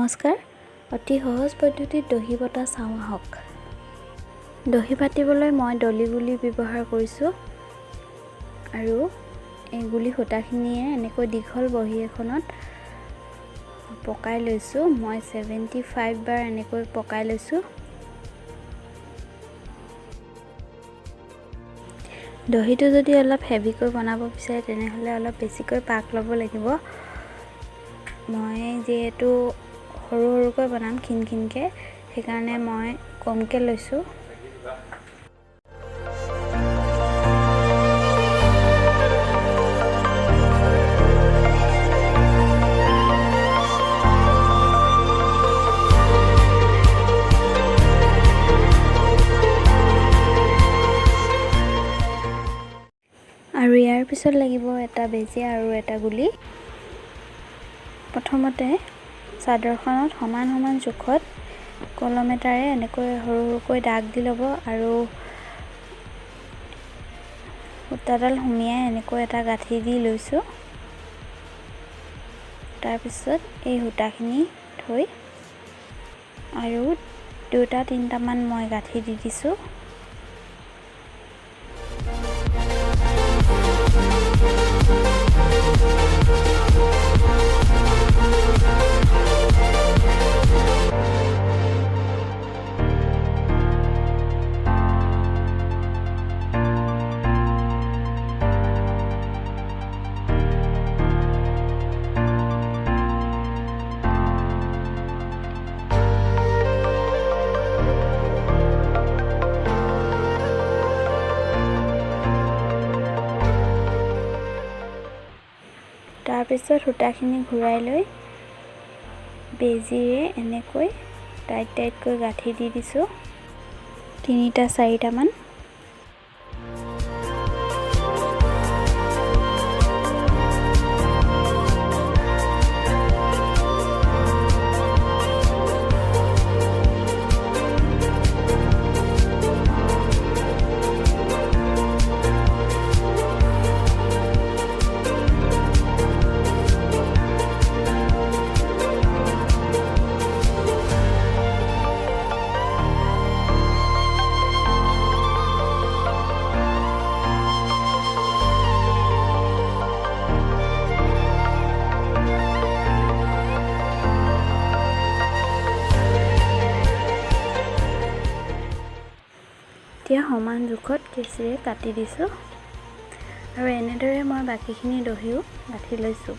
নমস্কাৰ অতি সহজ পদ্ধতিত দহি বটা চাওঁ আহক দহি বাটিবলৈ মই ডলি গুলি ব্যৱহাৰ কৰিছোঁ আৰু এই গুলি সূতাখিনিয়ে এনেকৈ দীঘল বহি এখনত পকাই লৈছোঁ মই 75 বাৰ এনেকৈ পকাই লৈছোঁ দহিটো যদি অলপ হেভিকৈ বনাব বিচাৰে তেনেহলে অলপ বেছিকৈ পাক ল'ব লাগিব মই যেহেতু সৰু সৰুকৈ বনাম খিনখিনকে সেইকাৰণে মই কমকে লৈছোঁ আৰু ইয়াৰ পিছত লাগিব এটা বেজী আৰু এটা গুলি প্ৰথমতে চাদৰখনত সমান সমান জোখত কলম এটাৰে এনেকৈ সৰু সৰুকৈ দাগ দি ল'ব আৰু সূতাডাল সুমিয়াই এনেকৈ এটা গাঁঠি দি লৈছোঁ তাৰ পিছত এই সূতাখিনি থৈ আৰু দুটা তিনটা মান মই গাঁঠি দি দিছোঁ তাৰপিছত সূতাখিনি ঘূৰাই লৈ বেজীৰে এনেকৈ টাইটকৈ গাঁঠি দি দিছোঁ 3টা 4টা মান এতিয়া সমান জোখত কেঁচিৰে কাটি দিছোঁ আৰু এনেদৰে মই বাকিখিনি দহিও গাঁঠি লৈছোঁ